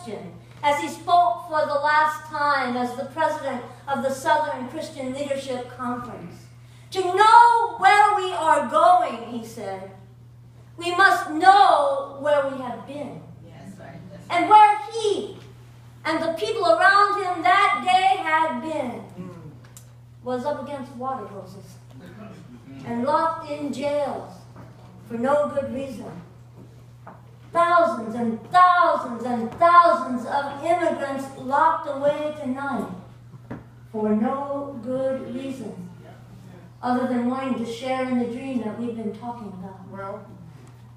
question as he spoke for the last time as the president of the Southern Christian Leadership Conference. To know where we are going, he said, we must know where we have been. And where he and the people around him that day had been was up against water hoses and locked in jails for no good reason. Thousands and thousands and thousands of immigrants locked away tonight for no good reason other than wanting to share in the dream that we've been talking about. Well,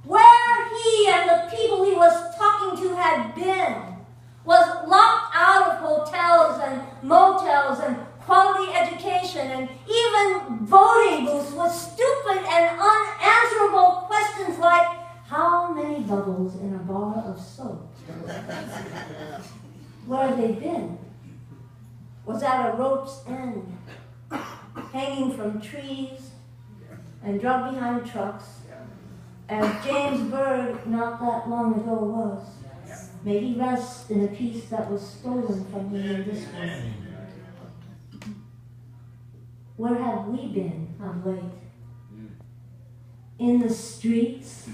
where he and the people he was talking to had been was locked out of hotels and motels and quality education and even voting booths with stupid and unanswerable questions like, how many bubbles in a bar of soap? Where have they been? Was at a rope's end, hanging from trees and drugged behind trucks, as James Byrd not that long ago was. May he rest in a peace that was stolen from him in this way. Where have we been of late? In the streets?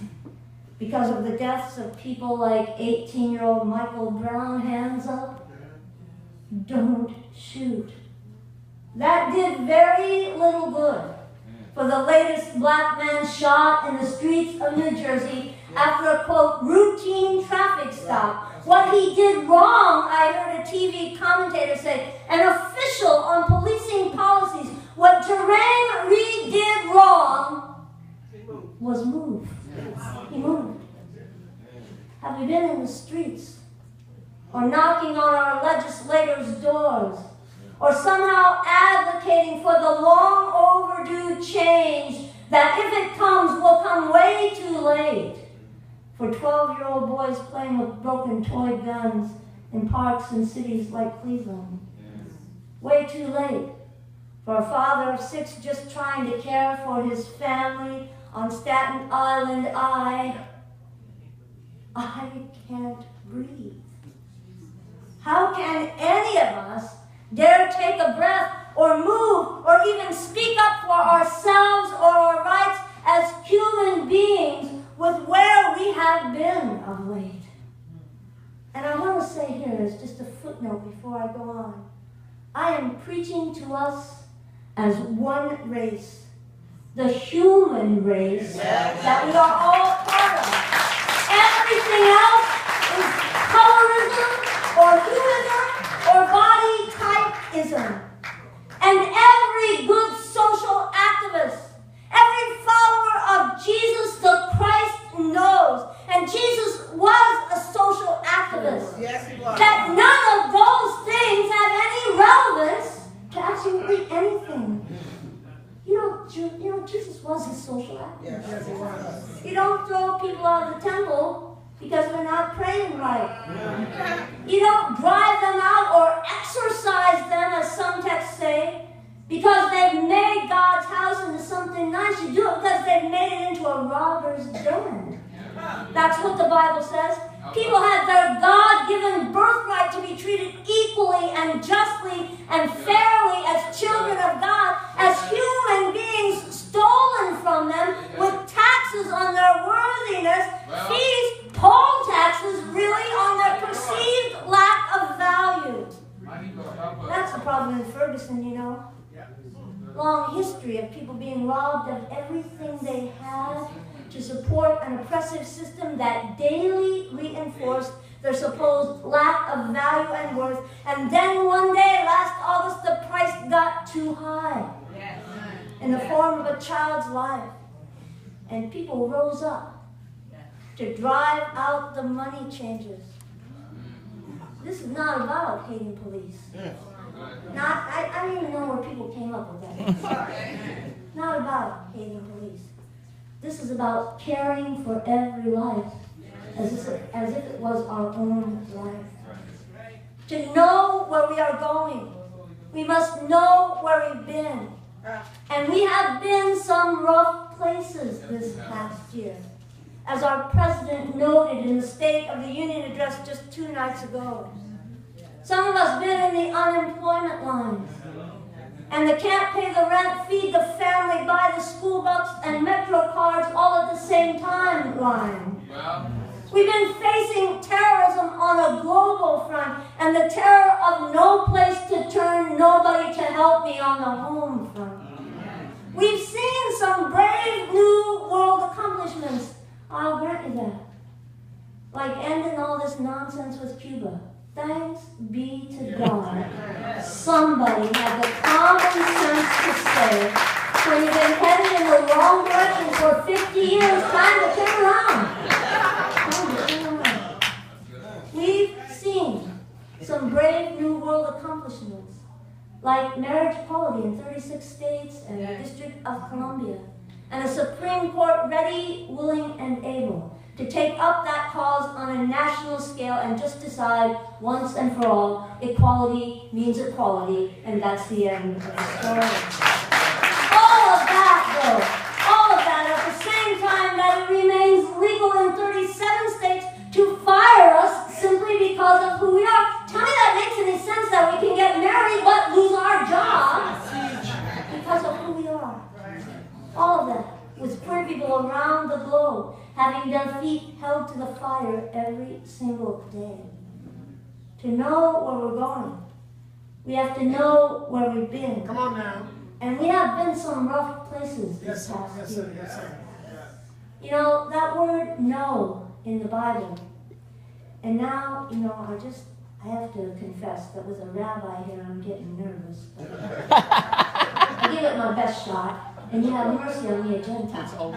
Because of the deaths of people like 18-year-old Michael Brown, hands up? Don't shoot. That did very little good for the latest black man shot in the streets of New Jersey after a, quote, routine traffic stop. What he did wrong, I heard a TV commentator say, an official on policing policies, what Jermaine Reed did wrong was move. He moved. Have we been in the streets or knocking on our legislators' doors or somehow advocating for the long overdue change that if it comes will come way too late for 12-year-old boys playing with broken toy guns in parks and cities like Cleveland? Way too late for a father of 6 just trying to care for his family on Staten Island. I can't breathe. How can any of us dare take a breath or move or even speak up for ourselves or our rights as human beings with where we have been of late? And I want to say here as just a footnote before I go on, I am preaching to us as one race, the human race that we are all part of. Everything else is colorism or humanism or body typeism. And every good social activist, every follower of Jesus the Christ knows, and Jesus was a social activist, that none of those things have any relevance to absolutely anything. You know, Jesus was a social activist. You don't throw people out of the temple because they're not praying right. You don't drive them out or exorcise them, as some texts say, because they've made God's house into something nice. You do it because they've made it into a robber's den. That's what the Bible says. People have their God-given birthright to be treated equally and justly and fairly as children of God, as human beings stolen from them with taxes on their worthiness, fees, poll taxes really on their perceived lack of value. That's the problem in Ferguson, you know. Long history of people being robbed of everything they had to support an oppressive system that daily reinforced their supposed lack of value and worth. And then one day, last August, the price got too high in the form of a child's life. And people rose up to drive out the money changers. This is not about hating police. I don't even know where people came up with that. Not about hating police. This is about caring for every life as if it was our own life. To know where we are going, we must know where we've been. And we have been some rough places this past year. as our president noted in the State of the Union address just 2 nights ago. Some of us been in the unemployment lines, and they can't pay the rent, feed the family, buy the school books and Metro cards all at the same time line. We've been facing terrorism on a global front, and the terror of no place to turn, nobody to help me on the home front. We've seen some brave new world accomplishments, I'll grant you that. Like ending all this nonsense with Cuba. Thanks be to God. Somebody had the common sense to say, when you've been headed in the wrong direction for 50 years, time to turn around. We've seen some brave new world accomplishments, like marriage equality in 36 states and the District of Columbia, and a Supreme Court ready, willing, and able to take up that cause on a national scale and just decide once and for all, equality means equality, and that's the end of the story. All of that, though, all of that at the same time that it remains legal in 37 states to fire us simply because of who we are. Tell me that makes any sense that we can get married but lose our job because of who we are. All of that with poor people around the globe having their feet held to the fire every single day. To know where we're going, we have to know where we've been. Come on now. And we have been some rough places this past year. Yes, sir. You know, that word know in the Bible. And now, you know, I have to confess that with a rabbi here, I'm getting nervous. I give it my best shot. And you have mercy on me, a Gentile.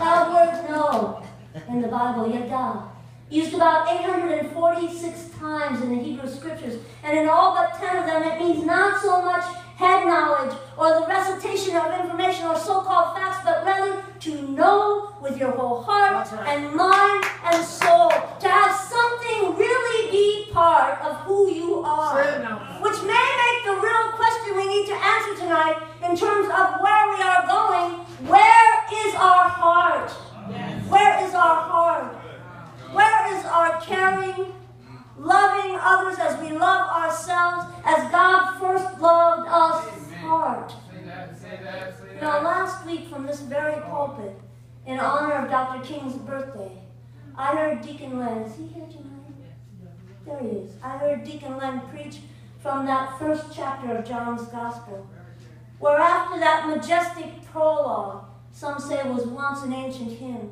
That word know in the Bible, yada, used about 846 times in the Hebrew Scriptures. And in all but 10 of them, it means not so much head knowledge or the recitation of information or so-called facts, but rather to know with your whole heart and mind and soul. To have something really be part of who you are. Which may make the real question we need to answer tonight in terms of where we are going. Where is our heart? Where is our heart? Where is our caring, loving others as we love ourselves, as God first loved us, heart? You know, last week from this very pulpit, in honor of Dr. King's birthday, I heard Deacon Len, is he here tonight? There he is. I heard Deacon Len preach from that first chapter of John's Gospel, where after that majestic prologue, some say it was once an ancient hymn,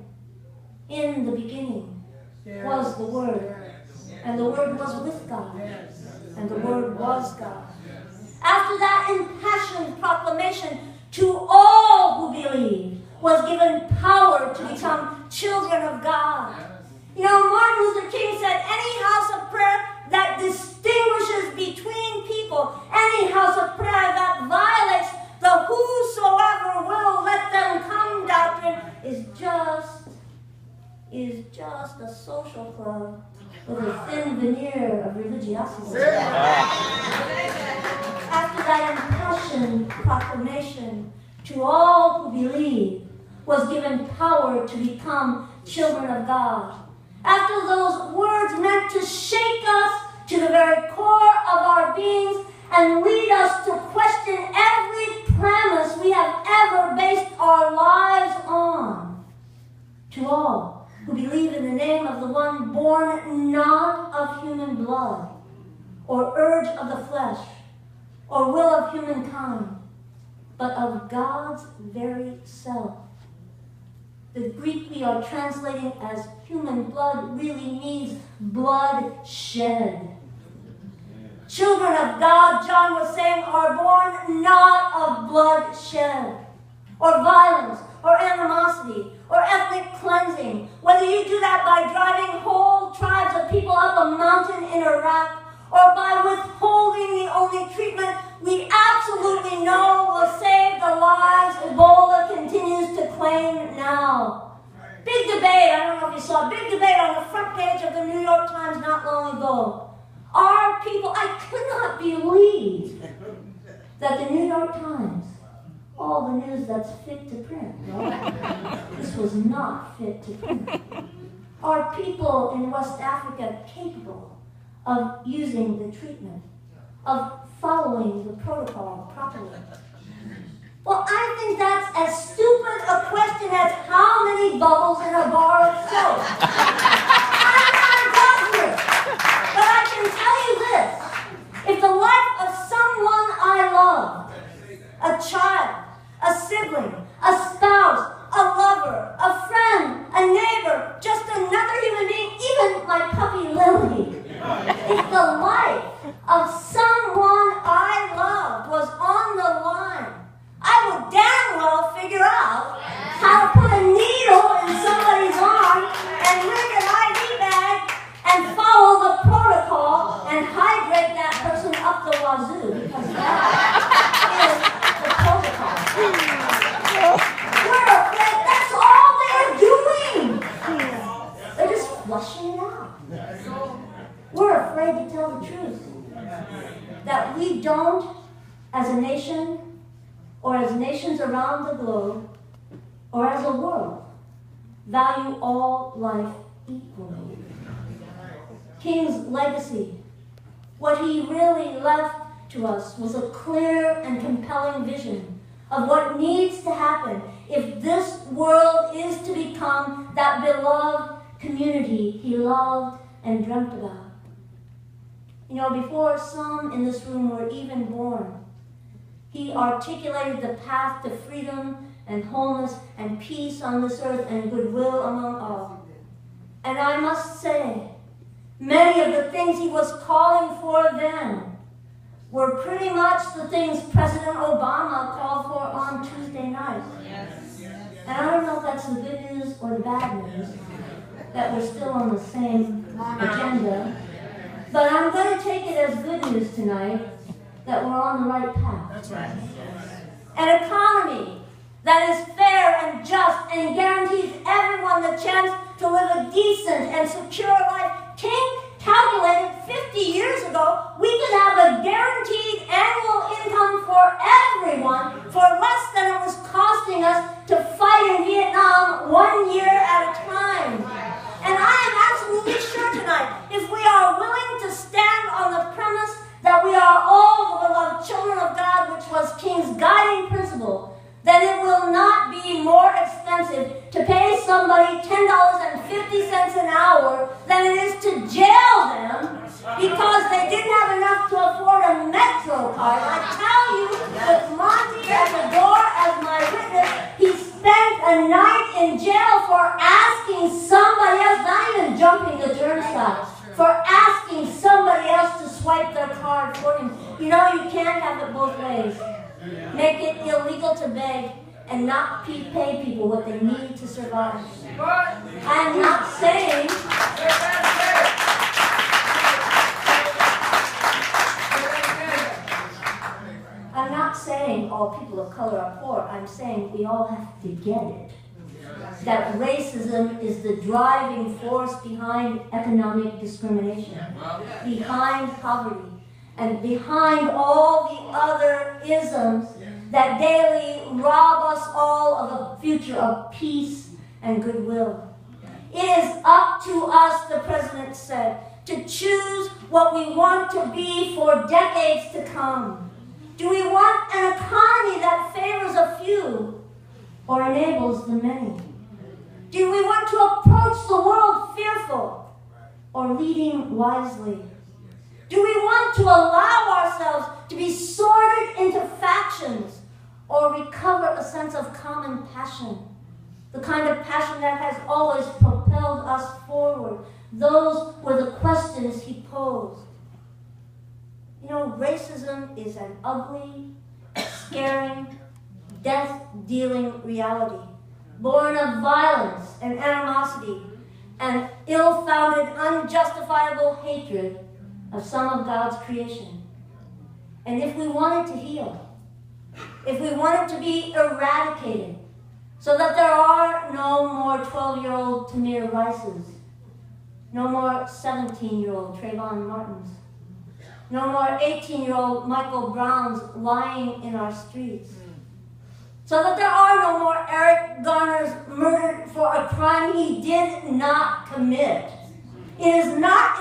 in the beginning was the Word, and the Word was with God, and the Word was God. After that impassioned proclamation, to all who believe was given power to become children of God. You know, Martin Luther King said, any house of prayer that distinguishes between people, any house of prayer that violates the whosoever will let them come doctrine is just a social club with a thin veneer of religiosity. After that impassioned proclamation, to all who believe was given power to become children of God. After those words meant to shake us to the very core of our beings and lead us to question every premise we have ever based our lives on. To all who believe in the name of the one born not of human blood, or urge of the flesh, or will of humankind, but of God's very self. The Greek we are translating as human blood really means blood shed. Children of God, John was saying, are born not of blood shed, or violence, or animosity, or ethnic cleansing. Whether you do that by driving whole tribes of people up a mountain in Iraq, or by withholding the only treatment we absolutely know will save the lives Ebola continues to claim now. Big debate, I don't know if you saw, big debate on the front page of the New York Times not long ago. Our people, I could not believe that the New York Times, all the news that's fit to print, right? This was not fit to print. Are people in West Africa capable of using the treatment, of following the protocol properly? Well, I think that's as stupid a question as how many bubbles in a bar of soap. I'm not a doctor, but I can tell you this. If the life of someone I love, a child, a sibling, a spouse, a lover, a friend, a neighbor, just another human being, even my puppy Lily, if the life of someone I loved was on the line, I would damn well figure out how to put a needle in somebody's arm and rig an IV bag and follow the protocol and hydrate that person up the wazoo, because that is the protocol. We're afraid that's all they're doing. They're just flushing it out. We're afraid to tell the truth. That we don't, as a nation, or as nations around the globe, or as a world, value all life equally. King's legacy, what he really left to us, was a clear and compelling vision of what needs to happen if this world is to become that beloved community he loved and dreamt about. You know, before some in this room were even born, he articulated the path to freedom and wholeness and peace on this earth and goodwill among all. And I must say, many of the things he was calling for then were pretty much the things President Obama called for on Tuesday night. And I don't know if that's the good news or the bad news, that we're still on the same agenda. But I'm going to take it as good news tonight that we're on the right path. That's right. An economy that is fair and just and guarantees everyone the chance to live a decent and secure life. King calculated 50 years ago we could have a guaranteed annual income for everyone for less than it was costing us to fight in Vietnam 1 year at a time. And I am absolutely sure tonight, if we are willing to stand on the premise that we are all the beloved children of God, which was King's guiding principle, then it will not be more expensive to pay somebody $10.50 an hour than it is to jail them because they didn't have enough to afford a Metro card. I tell you, with Monty at the door as my witness, he spent a night in jail for asking somebody else, not even jumping the turnstile, for asking somebody else to swipe their card for him. You know, you can't have it both ways. Make it illegal to beg and not pay people what they need to survive. I'm not saying all people of color are poor. I'm saying we all have to get it. That racism is the driving force behind economic discrimination, behind poverty, and behind all the other isms that daily rob us all of a future of peace and goodwill. It is up to us, the president said, to choose what we want to be for decades to come. Do we want an economy that favors a few or enables the many? Do we want to approach the world fearful or leading wisely? Do we want to allow ourselves to be sorted into factions or recover a sense of common passion? The kind of passion that has always propelled us forward. Those were the questions he posed. You know, racism is an ugly, scaring, death-dealing reality, born of violence and animosity and ill-founded, unjustifiable hatred of some of God's creation. And if we want it to heal, if we want it to be eradicated, so that there are no more 12-year-old Tamir Rices, no more 17-year-old Trayvon Martins, no more 18-year-old Michael Browns lying in our streets, so that there are no more Eric Garners murdered for a crime he did not commit. It is not